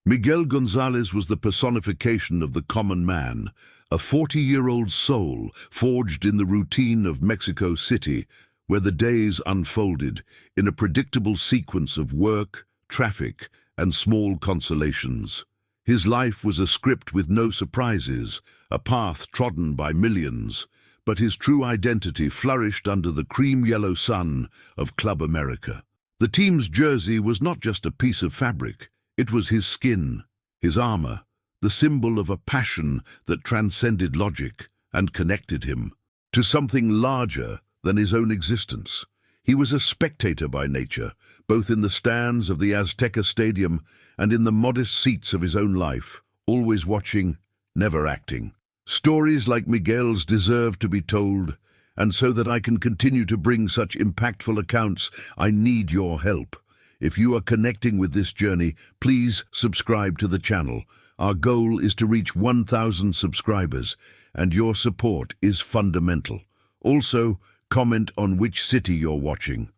Miguel González was the personification of the common man, a 40-year-old soul forged in the routine of Mexico City, where the days unfolded in a predictable sequence of work, traffic, and small consolations. His life was a script with no surprises, a path trodden by millions, but his true identity flourished under the cream-yellow sun of Club América. The team's jersey was not just a piece of fabric, it was his skin, his armor, the symbol of a passion that transcended logic and connected him to something larger than his own existence. He was a spectator by nature, both in the stands of the Azteca Stadium and in the modest seats of his own life, always watching, never acting. Stories like Miguel's deserve to be told, and so that I can continue to bring such impactful accounts, I need your help. If you are connecting with this journey, please subscribe to the channel. Our goal is to reach 1,000 subscribers, and your support is fundamental. Also, comment on which city you're watching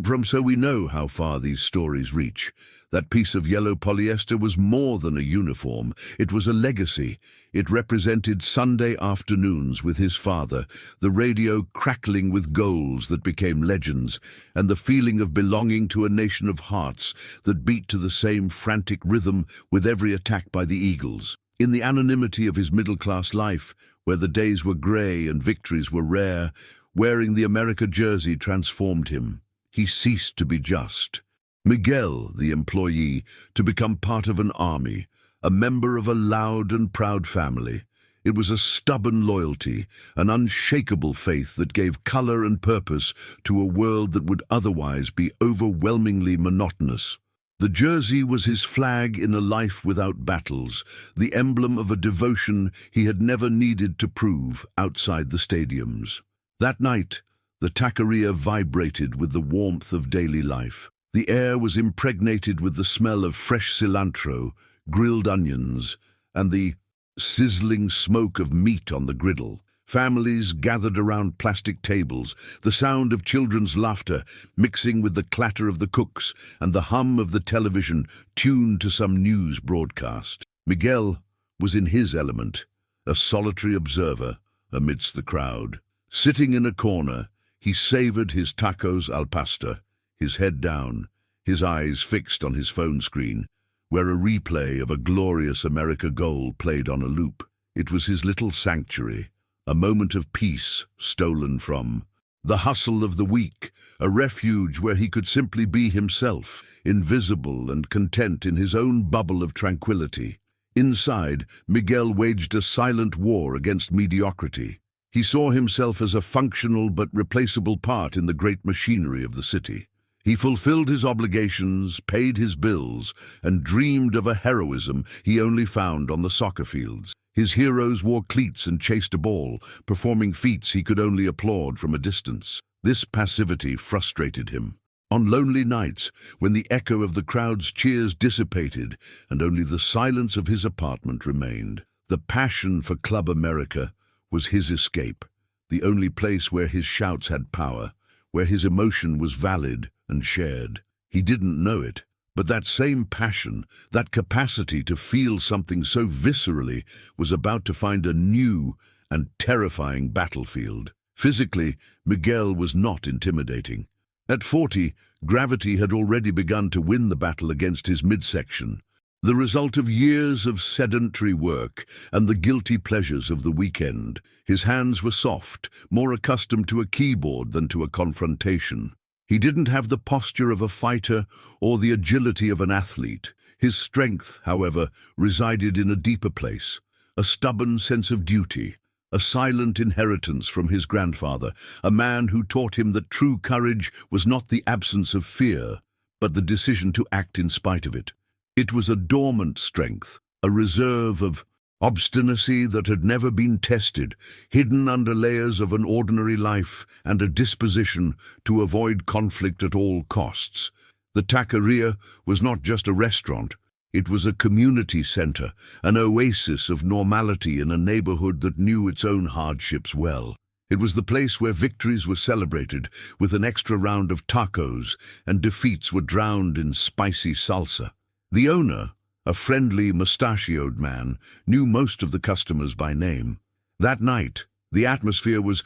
from so we know how far these stories reach. That piece of yellow polyester was more than a uniform. It was a legacy. It represented Sunday afternoons with his father, the radio crackling with goals that became legends, and the feeling of belonging to a nation of hearts that beat to the same frantic rhythm with every attack by the Eagles. In the anonymity of his middle-class life, where the days were grey and victories were rare, wearing the America jersey transformed him. He ceased to be just. Miguel, the employee, to become part of an army, a member of a loud and proud family. It was a stubborn loyalty, an unshakable faith that gave color and purpose to a world that would otherwise be overwhelmingly monotonous. The jersey was his flag in a life without battles, the emblem of a devotion he had never needed to prove outside the stadiums. That night, the taqueria vibrated with the warmth of daily life. The air was impregnated with the smell of fresh cilantro, grilled onions, and the sizzling smoke of meat on the griddle. Families gathered around plastic tables, the sound of children's laughter mixing with the clatter of the cooks and the hum of the television tuned to some news broadcast. Miguel was in his element, a solitary observer amidst the crowd. Sitting in a corner, he savored his tacos al pastor, his head down, his eyes fixed on his phone screen, where a replay of a glorious America goal played on a loop. It was his little sanctuary, a moment of peace stolen from the hustle of the week, a refuge where he could simply be himself, invisible and content in his own bubble of tranquility. Inside, Miguel waged a silent war against mediocrity. He saw himself as a functional but replaceable part in the great machinery of the city. He fulfilled his obligations, paid his bills, and dreamed of a heroism he only found on the soccer fields. His heroes wore cleats and chased a ball, performing feats he could only applaud from a distance. This passivity frustrated him. On lonely nights, when the echo of the crowd's cheers dissipated and only the silence of his apartment remained, the passion for Club América was his escape, the only place where his shouts had power, where his emotion was valid and shared. He didn't know it, but that same passion, that capacity to feel something so viscerally, was about to find a new and terrifying battlefield. Physically, Miguel was not intimidating. At 40, gravity had already begun to win the battle against his midsection, the result of years of sedentary work and the guilty pleasures of the weekend. His hands were soft, more accustomed to a keyboard than to a confrontation. He didn't have the posture of a fighter or the agility of an athlete. His strength, however, resided in a deeper place, a stubborn sense of duty, a silent inheritance from his grandfather, a man who taught him that true courage was not the absence of fear, but the decision to act in spite of it. It was a dormant strength, a reserve of obstinacy that had never been tested, hidden under layers of an ordinary life and a disposition to avoid conflict at all costs. The taqueria was not just a restaurant. It was a community center, an oasis of normality in a neighborhood that knew its own hardships well. It was the place where victories were celebrated with an extra round of tacos and defeats were drowned in spicy salsa. The owner, a friendly, mustachioed man, knew most of the customers by name. That night, the atmosphere was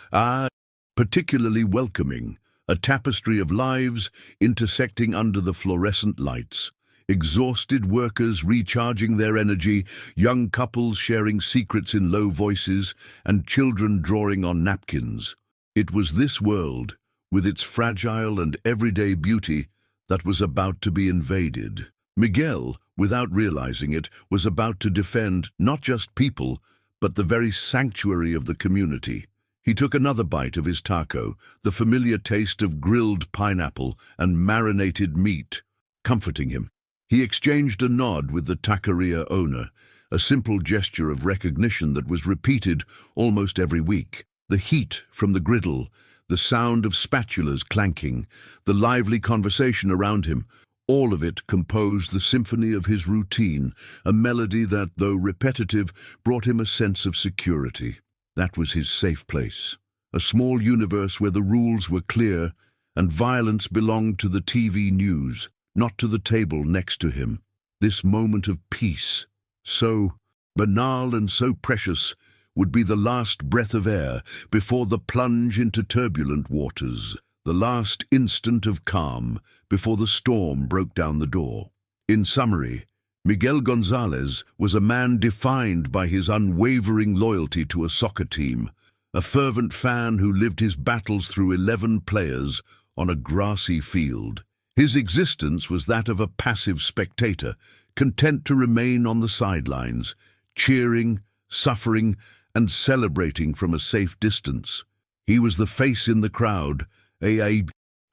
particularly welcoming, a tapestry of lives intersecting under the fluorescent lights. Exhausted workers recharging their energy, young couples sharing secrets in low voices, and children drawing on napkins. It was this world, with its fragile and everyday beauty, that was about to be invaded. Miguel, without realizing it, was about to defend not just people, but the very sanctuary of the community. He took another bite of his taco, the familiar taste of grilled pineapple and marinated meat, comforting him. He exchanged a nod with the taqueria owner, a simple gesture of recognition that was repeated almost every week. The heat from the griddle, the sound of spatulas clanking, the lively conversation around him, all of it composed the symphony of his routine, a melody that, though repetitive, brought him a sense of security. That was his safe place, a small universe where the rules were clear and violence belonged to the TV news, not to the table next to him. This moment of peace, so banal and so precious, would be the last breath of air before the plunge into turbulent waters, the last instant of calm before the storm broke down the door. In summary, Miguel González was a man defined by his unwavering loyalty to a soccer team, a fervent fan who lived his battles through 11 players on a grassy field. His existence was that of a passive spectator, content to remain on the sidelines, cheering, suffering, and celebrating from a safe distance. He was the face in the crowd, a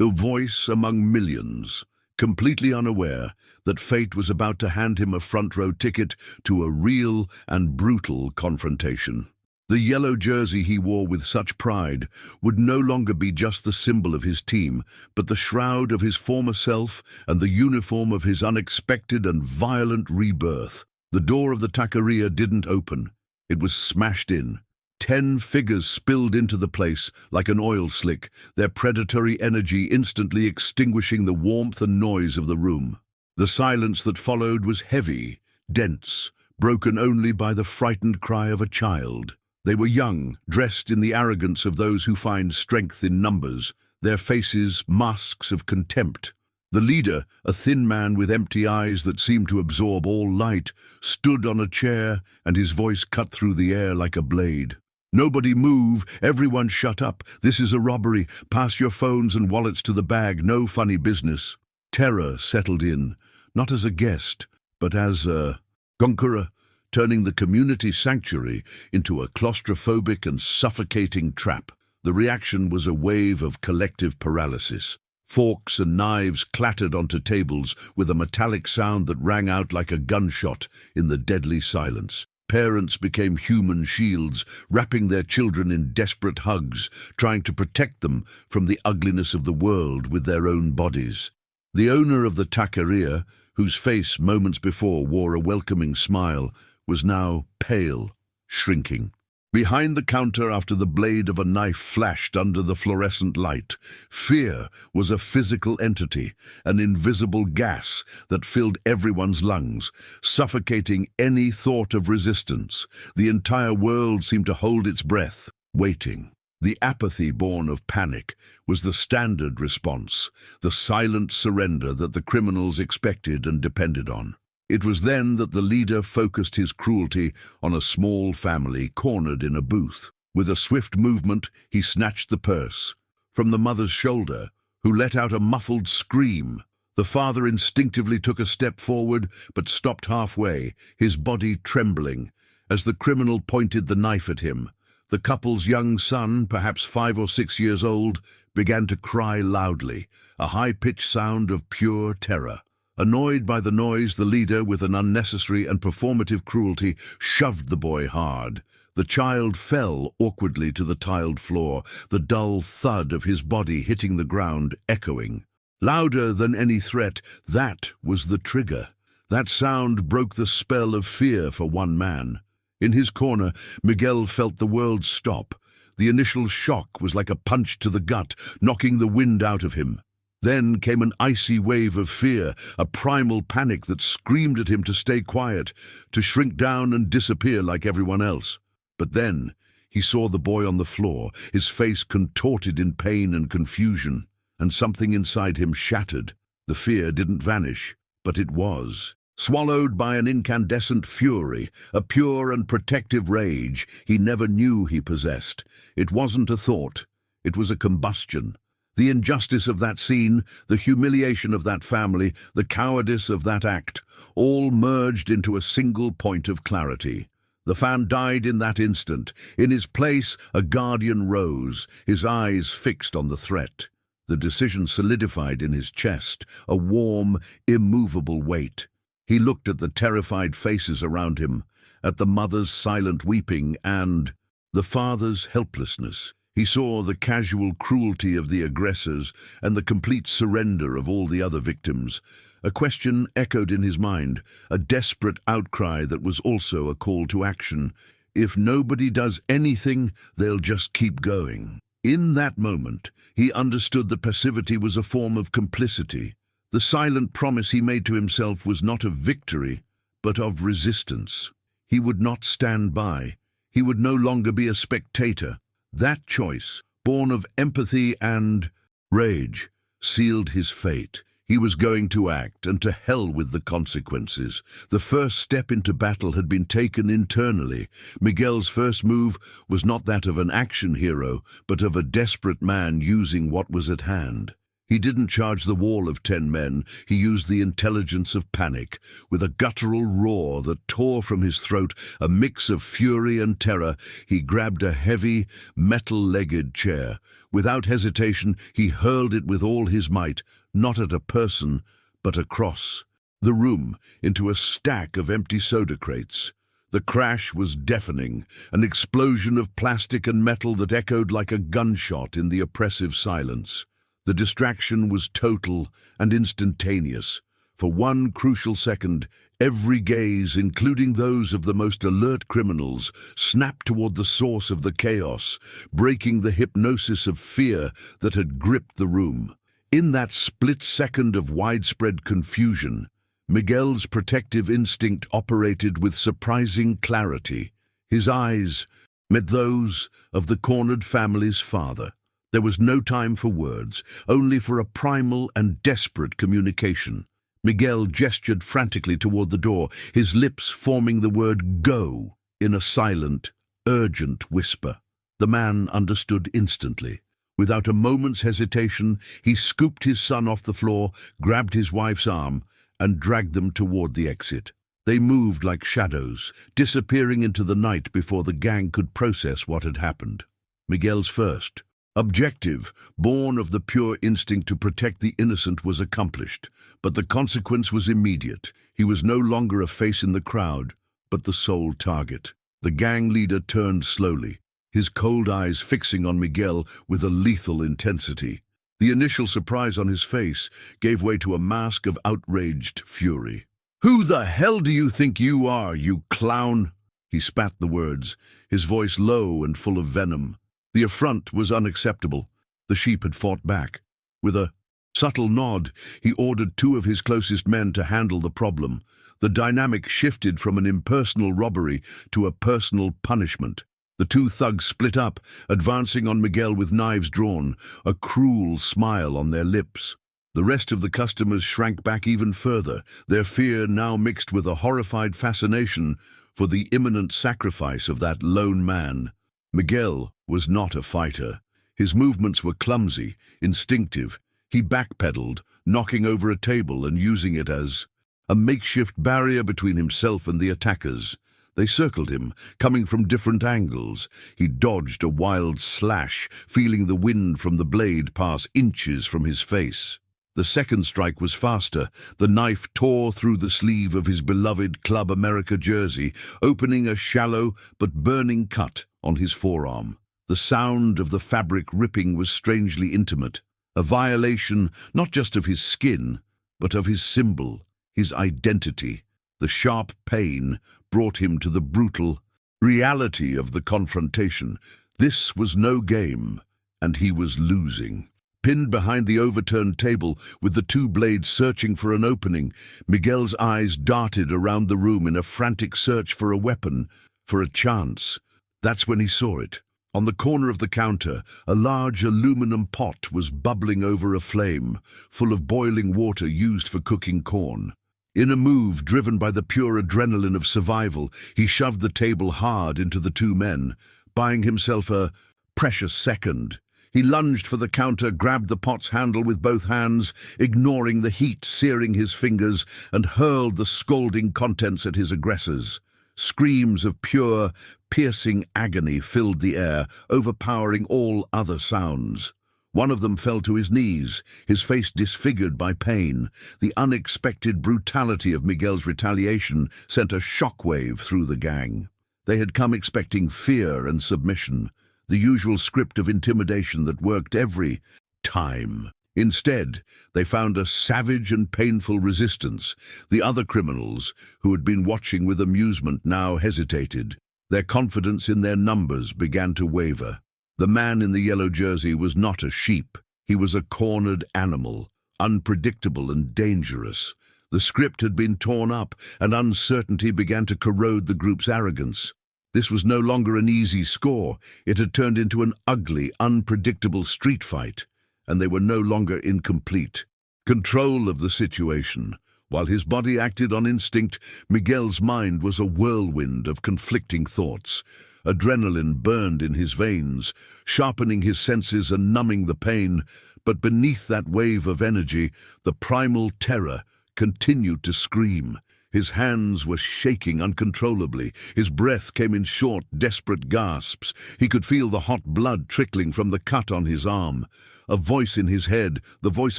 voice among millions, completely unaware that fate was about to hand him a front-row ticket to a real and brutal confrontation. The yellow jersey he wore with such pride would no longer be just the symbol of his team, but the shroud of his former self and the uniform of his unexpected and violent rebirth. The door of the taqueria didn't open. It was smashed in. 10 figures spilled into the place like an oil slick, their predatory energy instantly extinguishing the warmth and noise of the room. The silence that followed was heavy, dense, broken only by the frightened cry of a child. They were young, dressed in the arrogance of those who find strength in numbers, their faces masks of contempt. The leader, a thin man with empty eyes that seemed to absorb all light, stood on a chair, and his voice cut through the air like a blade. "Nobody move, everyone shut up. This is a robbery. Pass your phones and wallets to the bag, no funny business." Terror settled in, not as a guest, but as a conqueror, turning the community sanctuary into a claustrophobic and suffocating trap. The reaction was a wave of collective paralysis. Forks and knives clattered onto tables with a metallic sound that rang out like a gunshot in the deadly silence. Parents became human shields, wrapping their children in desperate hugs, trying to protect them from the ugliness of the world with their own bodies. The owner of the taqueria, whose face moments before wore a welcoming smile, was now pale, shrinking. Behind the counter, after the blade of a knife flashed under the fluorescent light, fear was a physical entity, an invisible gas that filled everyone's lungs, suffocating any thought of resistance. The entire world seemed to hold its breath, waiting. The apathy born of panic was the standard response, the silent surrender that the criminals expected and depended on. It was then that the leader focused his cruelty on a small family cornered in a booth. With a swift movement, he snatched the purse from the mother's shoulder, who let out a muffled scream. The father instinctively took a step forward, but stopped halfway, his body trembling, as the criminal pointed the knife at him. The couple's young son, perhaps 5 or 6 years old, began to cry loudly, a high-pitched sound of pure terror. Annoyed by the noise, the leader, with an unnecessary and performative cruelty, shoved the boy hard. The child fell awkwardly to the tiled floor, the dull thud of his body hitting the ground echoing. Louder than any threat, that was the trigger. That sound broke the spell of fear for one man. In his corner, Miguel felt the world stop. The initial shock was like a punch to the gut, knocking the wind out of him. Then came an icy wave of fear, a primal panic that screamed at him to stay quiet, to shrink down and disappear like everyone else. But then he saw the boy on the floor, his face contorted in pain and confusion, and something inside him shattered. The fear didn't vanish, but it was swallowed by an incandescent fury, a pure and protective rage he never knew he possessed. It wasn't a thought, it was a combustion. The injustice of that scene, the humiliation of that family, the cowardice of that act, all merged into a single point of clarity. The fan died in that instant. In his place, a guardian rose, his eyes fixed on the threat. The decision solidified in his chest, a warm, immovable weight. He looked at the terrified faces around him, at the mother's silent weeping and the father's helplessness. He saw the casual cruelty of the aggressors and the complete surrender of all the other victims. A question echoed in his mind, a desperate outcry that was also a call to action. If nobody does anything, they'll just keep going. In that moment, he understood that passivity was a form of complicity. The silent promise he made to himself was not of victory, but of resistance. He would not stand by. He would no longer be a spectator. That choice, born of empathy and rage, sealed his fate. He was going to act, and to hell with the consequences. The first step into battle had been taken internally. Miguel's first move was not that of an action hero, but of a desperate man using what was at hand. He didn't charge the wall of 10 men, he used the intelligence of panic. With a guttural roar that tore from his throat, a mix of fury and terror, he grabbed a heavy, metal-legged chair. Without hesitation, he hurled it with all his might, not at a person, but across the room, into a stack of empty soda crates. The crash was deafening, an explosion of plastic and metal that echoed like a gunshot in the oppressive silence. The distraction was total and instantaneous. For one crucial second, every gaze, including those of the most alert criminals, snapped toward the source of the chaos, breaking the hypnosis of fear that had gripped the room. In that split second of widespread confusion, Miguel's protective instinct operated with surprising clarity. His eyes met those of the cornered family's father. There was no time for words, only for a primal and desperate communication. Miguel gestured frantically toward the door, his lips forming the word "go" in a silent, urgent whisper. The man understood instantly. Without a moment's hesitation, he scooped his son off the floor, grabbed his wife's arm, and dragged them toward the exit. They moved like shadows, disappearing into the night before the gang could process what had happened. Miguel's first objective, born of the pure instinct to protect the innocent, was accomplished, but the consequence was immediate. He was no longer a face in the crowd, but the sole target. The gang leader turned slowly, his cold eyes fixing on Miguel with a lethal intensity. The initial surprise on his face gave way to a mask of outraged fury. "Who the hell do you think you are, you clown?" He spat the words, his voice low and full of venom. The affront was unacceptable. The sheep had fought back. With a subtle nod, he ordered 2 of his closest men to handle the problem. The dynamic shifted from an impersonal robbery to a personal punishment. The 2 thugs split up, advancing on Miguel with knives drawn, a cruel smile on their lips. The rest of the customers shrank back even further, their fear now mixed with a horrified fascination for the imminent sacrifice of that lone man. Miguel was not a fighter. His movements were clumsy, instinctive. He backpedaled, knocking over a table and using it as a makeshift barrier between himself and the attackers. They circled him, coming from different angles. He dodged a wild slash, feeling the wind from the blade pass inches from his face. The second strike was faster. The knife tore through the sleeve of his beloved Club América jersey, opening a shallow but burning cut on his forearm. The sound of the fabric ripping was strangely intimate, a violation not just of his skin, but of his symbol, his identity. The sharp pain brought him to the brutal reality of the confrontation. This was no game, and he was losing. Pinned behind the overturned table, with the two blades searching for an opening, Miguel's eyes darted around the room in a frantic search for a weapon, for a chance. That's when he saw it. On the corner of the counter, a large aluminum pot was bubbling over a flame, full of boiling water used for cooking corn. In a move driven by the pure adrenaline of survival, he shoved the table hard into the two men, buying himself a precious second. He lunged for the counter, grabbed the pot's handle with both hands, ignoring the heat searing his fingers, and hurled the scalding contents at his aggressors. Screams of pure, piercing agony filled the air, overpowering all other sounds. One of them fell to his knees, his face disfigured by pain. The unexpected brutality of Miguel's retaliation sent a shockwave through the gang. They had come expecting fear and submission, the usual script of intimidation that worked every time. Instead, they found a savage and painful resistance. The other criminals, who had been watching with amusement, now hesitated. Their confidence in their numbers began to waver. The man in the yellow jersey was not a sheep. He was a cornered animal, unpredictable and dangerous. The script had been torn up, and uncertainty began to corrode the group's arrogance. This was no longer an easy score. It had turned into an ugly, unpredictable street fight, and they were no longer in complete control of the situation. While his body acted on instinct, Miguel's mind was a whirlwind of conflicting thoughts. Adrenaline burned in his veins, sharpening his senses and numbing the pain, but beneath that wave of energy, the primal terror continued to scream. His hands were shaking uncontrollably. His breath came in short, desperate gasps. He could feel the hot blood trickling from the cut on his arm. A voice in his head, the voice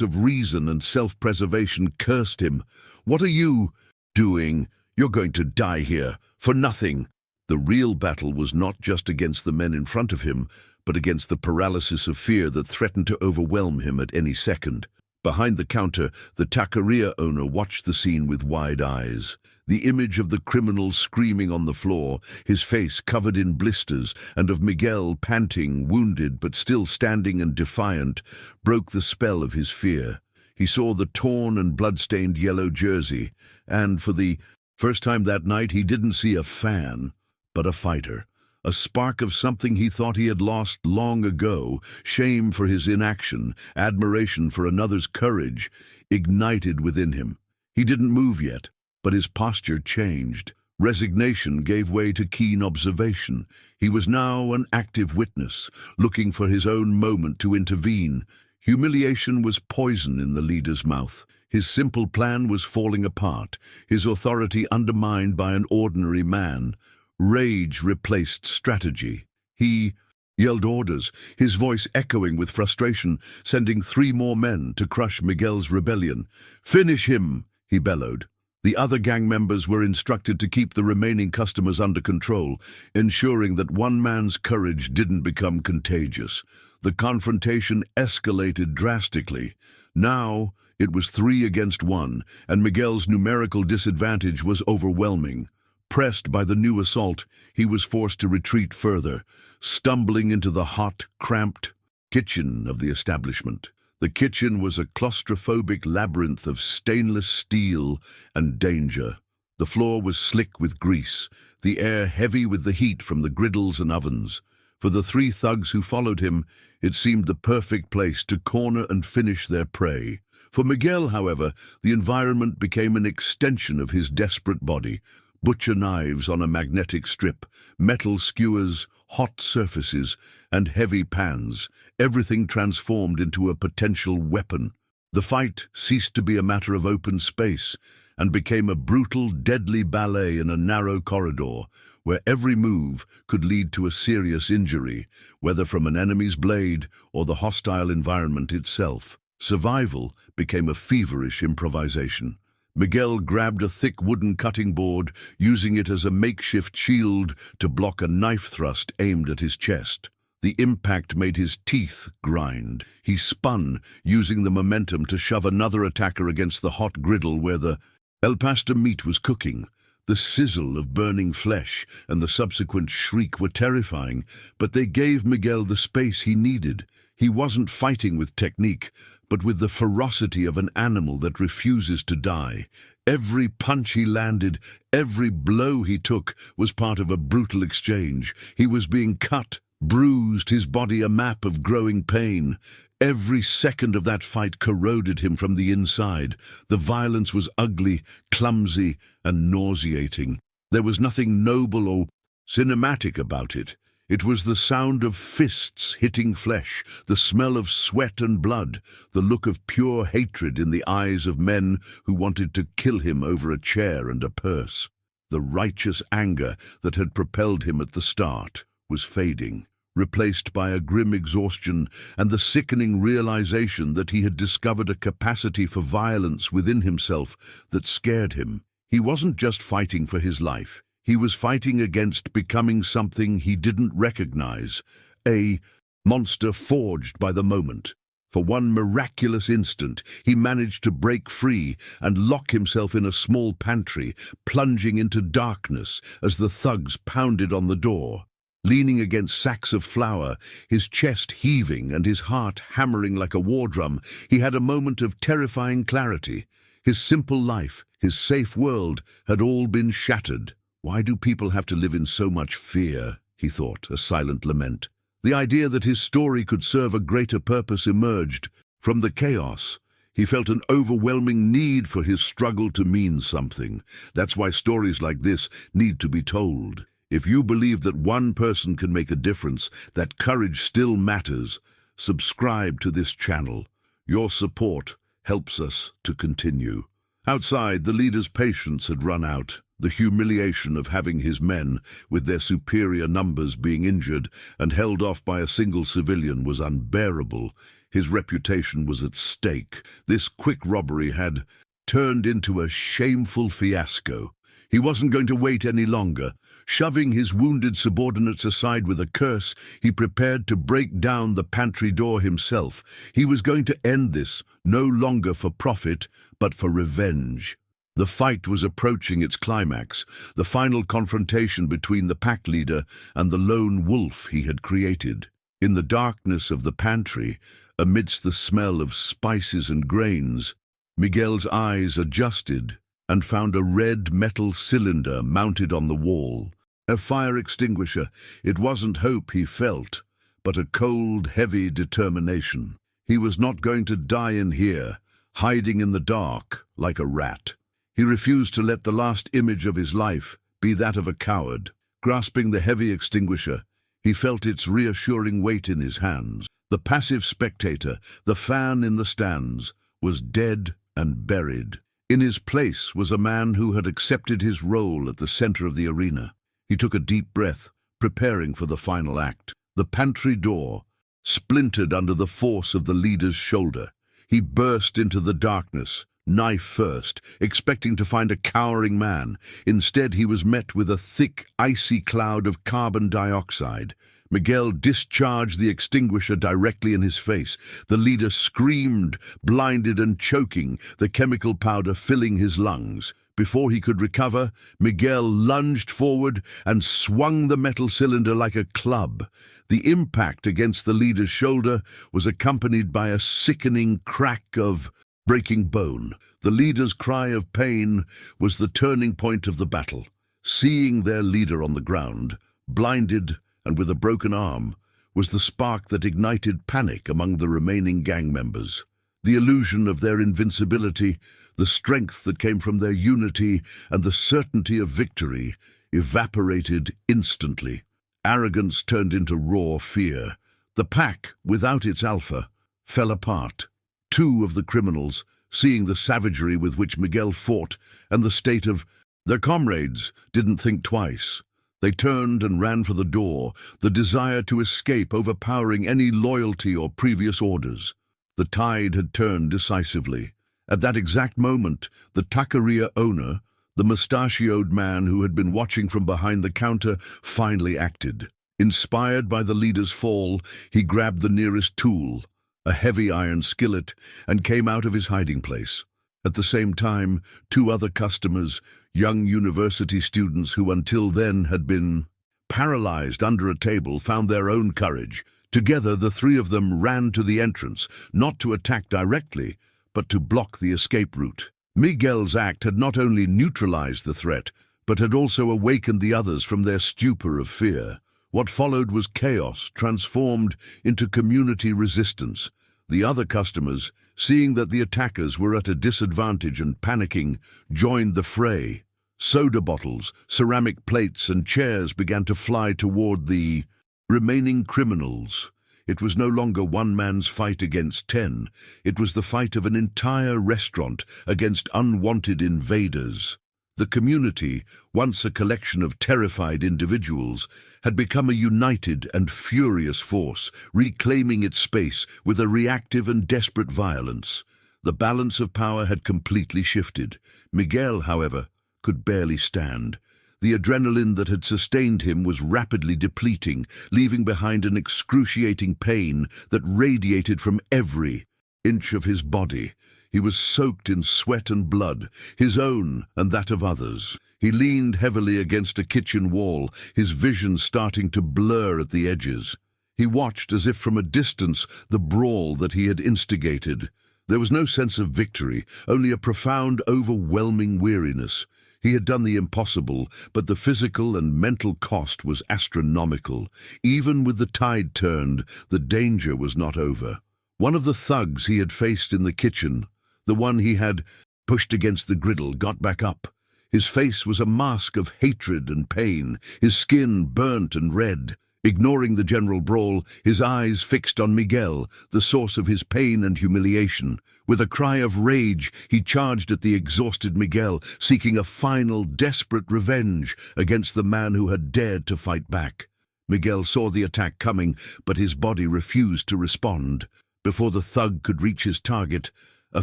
of reason and self-preservation, cursed him. "What are you doing? You're going to die here, for nothing." The real battle was not just against the men in front of him, but against the paralysis of fear that threatened to overwhelm him at any second. Behind the counter, the taqueria owner watched the scene with wide eyes. The image of the criminal screaming on the floor, his face covered in blisters, and of Miguel panting, wounded but still standing and defiant, broke the spell of his fear. He saw the torn and blood-stained yellow jersey, and for the first time that night he didn't see a fan, but a fighter. A spark of something he thought he had lost long ago, shame for his inaction, admiration for another's courage, ignited within him. He didn't move yet, but his posture changed. Resignation gave way to keen observation. He was now an active witness, looking for his own moment to intervene. Humiliation was poison in the leader's mouth. His simple plan was falling apart, his authority undermined by an ordinary man. Rage replaced strategy. He yelled orders, his voice echoing with frustration, sending 3 more men to crush Miguel's rebellion. "Finish him!" he bellowed. The other gang members were instructed to keep the remaining customers under control, ensuring that one man's courage didn't become contagious. The confrontation escalated drastically. Now it was 3 against 1, and Miguel's numerical disadvantage was overwhelming. Pressed by the new assault, he was forced to retreat further, stumbling into the hot, cramped kitchen of the establishment. The kitchen was a claustrophobic labyrinth of stainless steel and danger. The floor was slick with grease, the air heavy with the heat from the griddles and ovens. For the 3 thugs who followed him, it seemed the perfect place to corner and finish their prey. For Miguel, however, the environment became an extension of his desperate body. Butcher knives on a magnetic strip, metal skewers, hot surfaces, and heavy pans, everything transformed into a potential weapon. The fight ceased to be a matter of open space and became a brutal, deadly ballet in a narrow corridor where every move could lead to a serious injury, whether from an enemy's blade or the hostile environment itself. Survival became a feverish improvisation. Miguel grabbed a thick wooden cutting board, using it as a makeshift shield to block a knife thrust aimed at his chest. The impact made his teeth grind. He spun, using the momentum to shove another attacker against the hot griddle where the El Pastor meat was cooking. The sizzle of burning flesh and the subsequent shriek were terrifying, but they gave Miguel the space he needed. He wasn't fighting with technique, but with the ferocity of an animal that refuses to die. Every punch he landed, every blow he took was part of a brutal exchange. He was being cut, bruised, his body a map of growing pain. Every second of that fight corroded him from the inside. The violence was ugly, clumsy, and nauseating. There was nothing noble or cinematic about it. It was the sound of fists hitting flesh, the smell of sweat and blood, the look of pure hatred in the eyes of men who wanted to kill him over a chair and a purse. The righteous anger that had propelled him at the start was fading, replaced by a grim exhaustion and the sickening realization that he had discovered a capacity for violence within himself that scared him. He wasn't just fighting for his life. He was fighting against becoming something he didn't recognize, a monster forged by the moment. For one miraculous instant, he managed to break free and lock himself in a small pantry, plunging into darkness as the thugs pounded on the door. Leaning against sacks of flour, his chest heaving and his heart hammering like a war drum, he had a moment of terrifying clarity. His simple life, his safe world, had all been shattered. Why do people have to live in so much fear, he thought, a silent lament. The idea that his story could serve a greater purpose emerged. From the chaos, he felt an overwhelming need for his struggle to mean something. That's why stories like this need to be told. If you believe that one person can make a difference, that courage still matters, subscribe to this channel. Your support helps us to continue. Outside, the leader's patience had run out. The humiliation of having his men, with their superior numbers, being injured and held off by a single civilian was unbearable. His reputation was at stake. This quick robbery had turned into a shameful fiasco. He wasn't going to wait any longer. Shoving his wounded subordinates aside with a curse, he prepared to break down the pantry door himself. He was going to end this, no longer for profit, but for revenge. The fight was approaching its climax, the final confrontation between the pack leader and the lone wolf he had created. In the darkness of the pantry, amidst the smell of spices and grains, Miguel's eyes adjusted and found a red metal cylinder mounted on the wall. A fire extinguisher. It wasn't hope he felt, but a cold, heavy determination. He was not going to die in here, hiding in the dark like a rat. He refused to let the last image of his life be that of a coward. Grasping the heavy extinguisher, he felt its reassuring weight in his hands. The passive spectator, the fan in the stands, was dead and buried. In his place was a man who had accepted his role at the center of the arena. He took a deep breath, preparing for the final act. The pantry door splintered under the force of the leader's shoulder. He burst into the darkness, knife first, expecting to find a cowering man. Instead, he was met with a thick, icy cloud of carbon dioxide. Miguel discharged the extinguisher directly in his face. The leader screamed, blinded and choking, the chemical powder filling his lungs. Before he could recover, Miguel lunged forward and swung the metal cylinder like a club. The impact against the leader's shoulder was accompanied by a sickening crack of breaking bone. The leader's cry of pain was the turning point of the battle. Seeing their leader on the ground, blinded and with a broken arm, was the spark that ignited panic among the remaining gang members. The illusion of their invincibility, the strength that came from their unity, and the certainty of victory evaporated instantly. Arrogance turned into raw fear. The pack, without its alpha, fell apart. Two of the criminals, seeing the savagery with which Miguel fought and the state of their comrades, didn't think twice. They turned and ran for the door, the desire to escape overpowering any loyalty or previous orders. The tide had turned decisively. At that exact moment, the taqueria owner, the mustachioed man who had been watching from behind the counter, finally acted. Inspired by the leader's fall, he grabbed the nearest tool, a heavy iron skillet, and came out of his hiding place. At the same time, two other customers, young university students who until then had been paralyzed under a table, found their own courage. Together, the three of them ran to the entrance, not to attack directly, but to block the escape route. Miguel's act had not only neutralized the threat, but had also awakened the others from their stupor of fear. What followed was chaos, transformed into community resistance. The other customers, seeing that the attackers were at a disadvantage and panicking, joined the fray. Soda bottles, ceramic plates, and chairs began to fly toward the remaining criminals. It was no longer one man's fight against 10. It was the fight of an entire restaurant against unwanted invaders. The community, once a collection of terrified individuals, had become a united and furious force, reclaiming its space with a reactive and desperate violence. The balance of power had completely shifted. Miguel, however, could barely stand. The adrenaline that had sustained him was rapidly depleting, leaving behind an excruciating pain that radiated from every inch of his body. He was soaked in sweat and blood, his own and that of others. He leaned heavily against a kitchen wall, his vision starting to blur at the edges. He watched as if from a distance the brawl that he had instigated. There was no sense of victory, only a profound, overwhelming weariness. He had done the impossible, but the physical and mental cost was astronomical. Even with the tide turned, the danger was not over. One of the thugs he had faced in the kitchen, the one he had pushed against the griddle, got back up. His face was a mask of hatred and pain, his skin burnt and red. Ignoring the general brawl, his eyes fixed on Miguel, the source of his pain and humiliation. With a cry of rage, he charged at the exhausted Miguel, seeking a final, desperate revenge against the man who had dared to fight back. Miguel saw the attack coming, but his body refused to respond. Before the thug could reach his target, a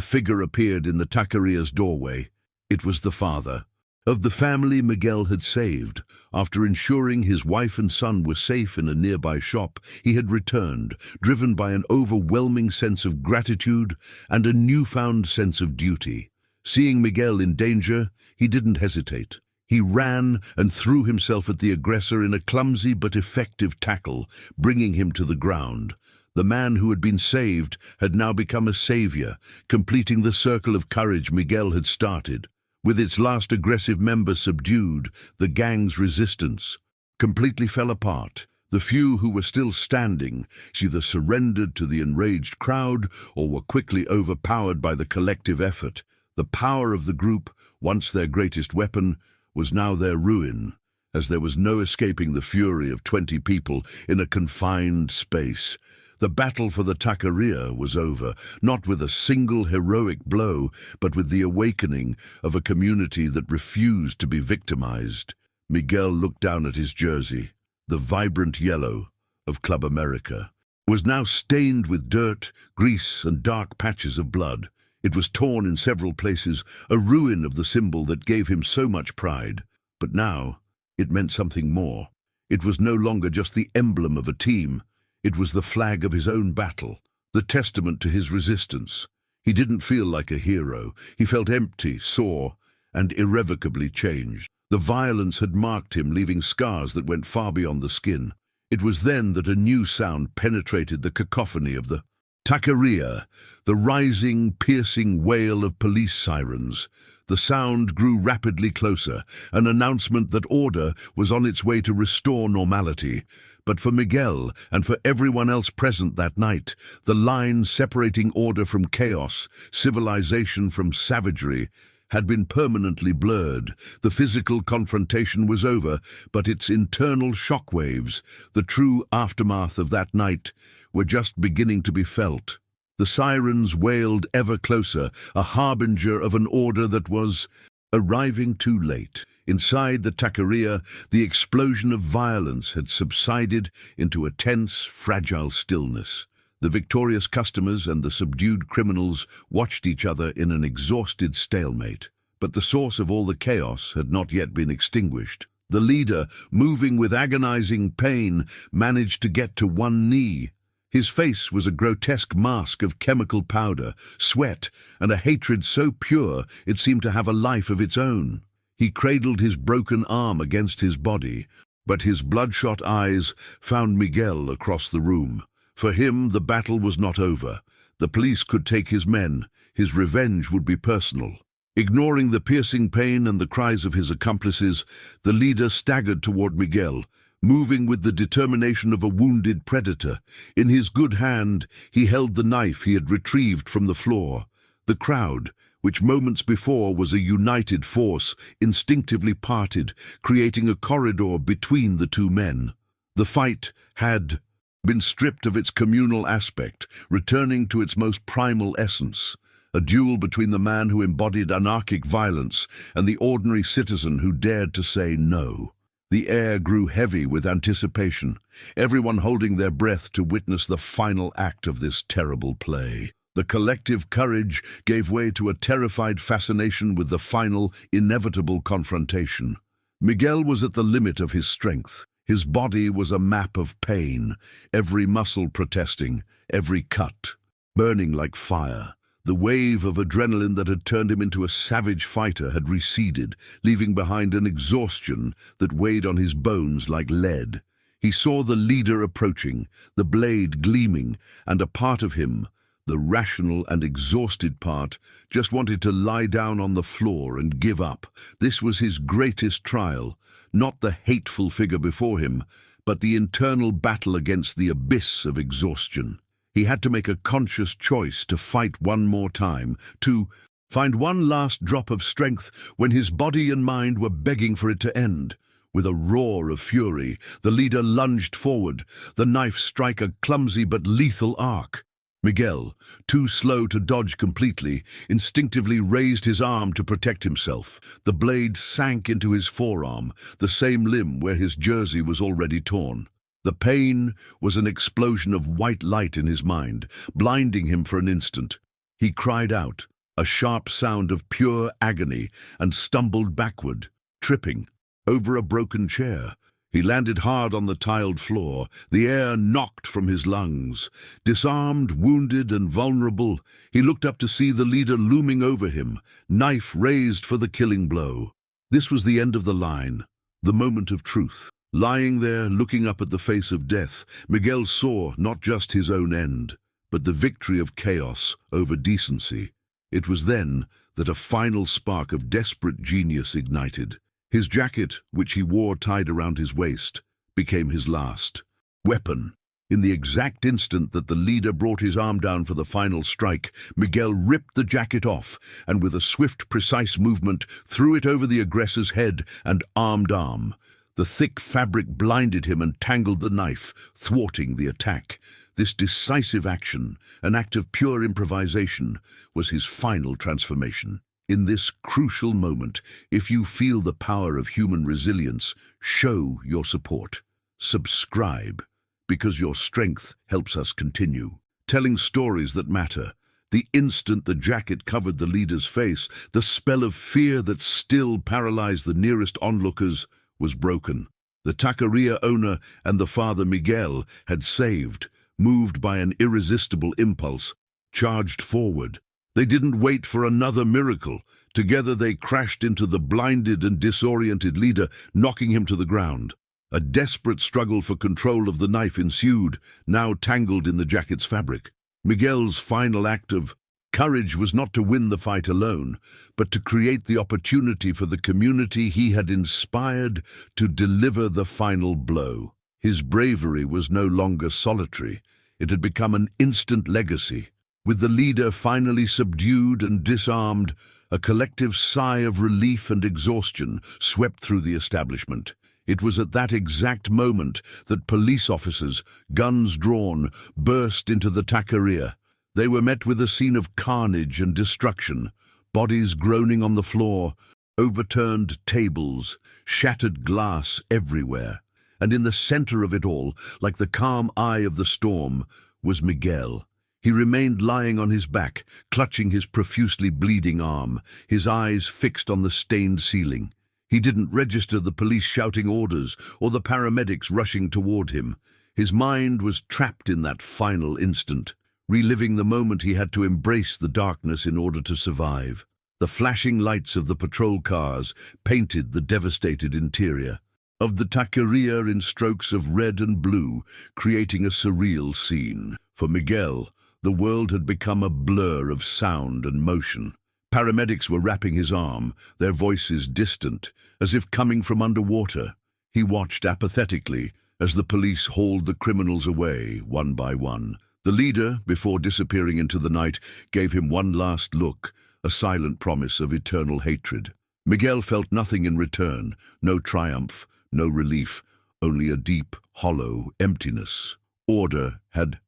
figure appeared in the taqueria's doorway. It was the father of the family Miguel had saved. After ensuring his wife and son were safe in a nearby shop, he had returned, driven by an overwhelming sense of gratitude and a newfound sense of duty. Seeing Miguel in danger, he didn't hesitate. He ran and threw himself at the aggressor in a clumsy but effective tackle, bringing him to the ground. The man who had been saved had now become a savior, completing the circle of courage Miguel had started. With its last aggressive member subdued, the gang's resistance completely fell apart. The few who were still standing either surrendered to the enraged crowd or were quickly overpowered by the collective effort. The power of the group, once their greatest weapon, was now their ruin, as there was no escaping the fury of 20 people in a confined space. The battle for the taqueria was over, not with a single heroic blow, but with the awakening of a community that refused to be victimized. Miguel looked down at his jersey. The vibrant yellow of Club América was now stained with dirt, grease, and dark patches of blood. It was torn in several places, a ruin of the symbol that gave him so much pride. But now, it meant something more. It was no longer just the emblem of a team. It was the flag of his own battle, the testament to his resistance. He didn't feel like a hero. He felt empty, sore, and irrevocably changed. The violence had marked him, leaving scars that went far beyond the skin. It was then that a new sound penetrated the cacophony of the taqueria, the rising, piercing wail of police sirens. The sound grew rapidly closer, an announcement that order was on its way to restore normality. But for Miguel and for everyone else present that night, the line separating order from chaos, civilization from savagery, had been permanently blurred. The physical confrontation was over, but its internal shockwaves, the true aftermath of that night, were just beginning to be felt. The sirens wailed ever closer, a harbinger of an order that was arriving too late. Inside the taqueria, the explosion of violence had subsided into a tense, fragile stillness. The victorious customers and the subdued criminals watched each other in an exhausted stalemate. But the source of all the chaos had not yet been extinguished. The leader, moving with agonizing pain, managed to get to one knee. His face was a grotesque mask of chemical powder, sweat, and a hatred so pure it seemed to have a life of its own. He cradled his broken arm against his body, but his bloodshot eyes found Miguel across the room. For him, the battle was not over. The police could take his men. His revenge would be personal. Ignoring the piercing pain and the cries of his accomplices, the leader staggered toward Miguel, moving with the determination of a wounded predator. In his good hand, he held the knife he had retrieved from the floor. The crowd, which moments before was a united force, instinctively parted, creating a corridor between the two men. The fight had been stripped of its communal aspect, returning to its most primal essence. A duel between the man who embodied anarchic violence and the ordinary citizen who dared to say no. The air grew heavy with anticipation, everyone holding their breath to witness the final act of this terrible play. The collective courage gave way to a terrified fascination with the final, inevitable confrontation. Miguel was at the limit of his strength. His body was a map of pain, every muscle protesting, every cut burning like fire. The wave of adrenaline that had turned him into a savage fighter had receded, leaving behind an exhaustion that weighed on his bones like lead. He saw the leader approaching, the blade gleaming, and a part of him, the rational and exhausted part, just wanted to lie down on the floor and give up. This was his greatest trial, not the hateful figure before him, but the internal battle against the abyss of exhaustion. He had to make a conscious choice to fight one more time, to find one last drop of strength when his body and mind were begging for it to end. With a roar of fury, the leader lunged forward, the knife strike a clumsy but lethal arc. Miguel, too slow to dodge completely, instinctively raised his arm to protect himself. The blade sank into his forearm, the same limb where his jersey was already torn. The pain was an explosion of white light in his mind, blinding him for an instant. He cried out, a sharp sound of pure agony, and stumbled backward, tripping over a broken chair. He landed hard on the tiled floor, the air knocked from his lungs. Disarmed, wounded, and vulnerable, he looked up to see the leader looming over him, knife raised for the killing blow. This was the end of the line, the moment of truth. Lying there, looking up at the face of death, Miguel saw not just his own end, but the victory of chaos over decency. It was then that a final spark of desperate genius ignited. His jacket, which he wore tied around his waist, became his last weapon. In the exact instant that the leader brought his arm down for the final strike, Miguel ripped the jacket off and with a swift, precise movement threw it over the aggressor's head and armed arm. The thick fabric blinded him and tangled the knife, thwarting the attack. This decisive action, an act of pure improvisation, was his final transformation. In this crucial moment, if you feel the power of human resilience, show your support. Subscribe, because your strength helps us continue. Telling stories that matter. The instant the jacket covered the leader's face, the spell of fear that still paralyzed the nearest onlookers was broken. The taqueria owner and the father Miguel had saved, moved by an irresistible impulse, charged forward. They didn't wait for another miracle. Together they crashed into the blinded and disoriented leader, knocking him to the ground. A desperate struggle for control of the knife ensued, now tangled in the jacket's fabric. Miguel's final act of courage was not to win the fight alone, but to create the opportunity for the community he had inspired to deliver the final blow. His bravery was no longer solitary. It had become an instant legacy. With the leader finally subdued and disarmed, a collective sigh of relief and exhaustion swept through the establishment. It was at that exact moment that police officers, guns drawn, burst into the taqueria. They were met with a scene of carnage and destruction, bodies groaning on the floor, overturned tables, shattered glass everywhere. And in the center of it all, like the calm eye of the storm, was Miguel. He remained lying on his back, clutching his profusely bleeding arm, his eyes fixed on the stained ceiling. He didn't register the police shouting orders or the paramedics rushing toward him. His mind was trapped in that final instant, reliving the moment he had to embrace the darkness in order to survive. The flashing lights of the patrol cars painted the devastated interior. of the taqueria in strokes of red and blue, creating a surreal scene. For Miguel, the world had become a blur of sound and motion. Paramedics were wrapping his arm, their voices distant, as if coming from underwater. He watched apathetically as the police hauled the criminals away, one by one. The leader, before disappearing into the night, gave him one last look, a silent promise of eternal hatred. Miguel felt nothing in return, no triumph, no relief, only a deep, hollow emptiness. Order had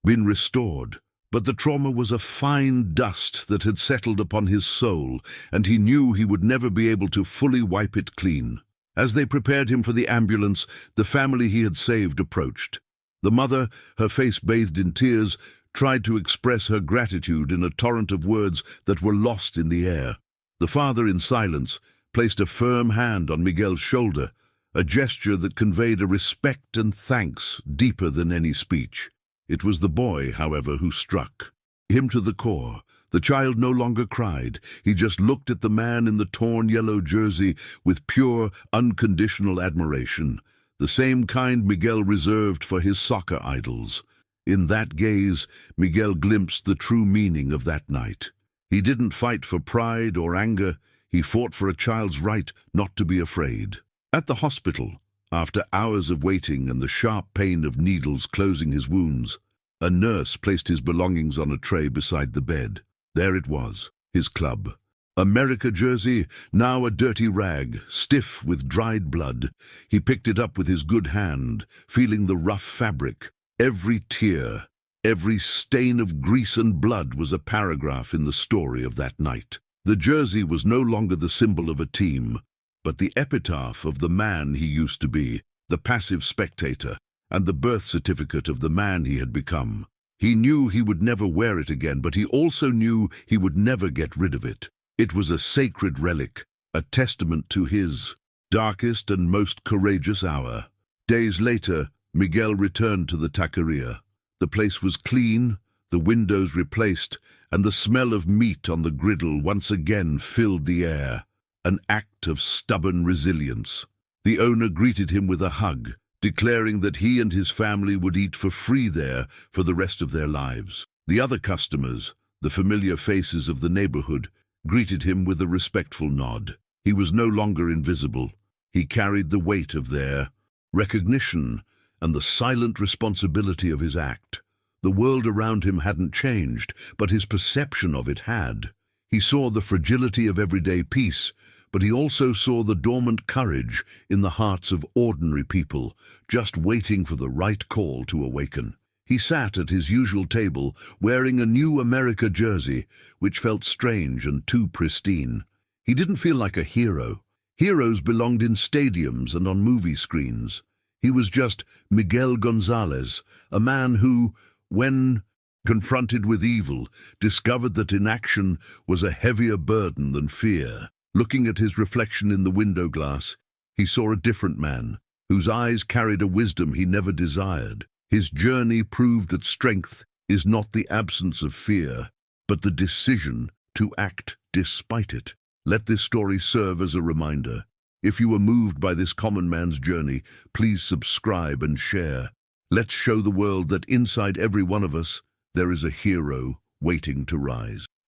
been restored, but the trauma was a fine dust that had settled upon his soul, and he knew he would never be able to fully wipe it clean. As they prepared him for the ambulance, the family he had saved approached. The mother, her face bathed in tears, tried to express her gratitude in a torrent of words that were lost in the air. The father, in silence, placed a firm hand on Miguel's shoulder, a gesture that conveyed a respect and thanks deeper than any speech. It was the boy, however, who struck him to the core. The child no longer cried. He just looked at the man in the torn yellow jersey with pure, unconditional admiration, the same kind Miguel reserved for his soccer idols. In that gaze, Miguel glimpsed the true meaning of that night. He didn't fight for pride or anger. He fought for a child's right not to be afraid. At the hospital, after hours of waiting and the sharp pain of needles closing his wounds, a nurse placed his belongings on a tray beside the bed. There it was, his club. América jersey, now a dirty rag, stiff with dried blood. He picked it up with his good hand, feeling the rough fabric. Every tear, every stain of grease and blood was a paragraph in the story of that night. The jersey was no longer the symbol of a team, but the epitaph of the man he used to be, the passive spectator, and the birth certificate of the man he had become. He knew he would never wear it again, but he also knew he would never get rid of it. It was a sacred relic, a testament to his darkest and most courageous hour. Days later, Miguel returned to the taqueria. The place was clean, the windows replaced, and the smell of meat on the griddle once again filled the air, an act of stubborn resilience. The owner greeted him with a hug, declaring that he and his family would eat for free there for the rest of their lives. The other customers, the familiar faces of the neighborhood, greeted him with a respectful nod. He was no longer invisible. He carried the weight of their recognition and the silent responsibility of his act. The world around him hadn't changed, but his perception of it had. He saw the fragility of everyday peace, but he also saw the dormant courage in the hearts of ordinary people, just waiting for the right call to awaken. He sat at his usual table, wearing a new América jersey, which felt strange and too pristine. He didn't feel like a hero. Heroes belonged in stadiums and on movie screens. He was just Miguel González, a man who, when confronted with evil, discovered that inaction was a heavier burden than fear. Looking at his reflection in the window glass, he saw a different man, whose eyes carried a wisdom he never desired. His journey proved that strength is not the absence of fear, but the decision to act despite it. Let this story serve as a reminder. If you were moved by this common man's journey, please subscribe and share. Let's show the world that inside every one of us, there is a hero waiting to rise.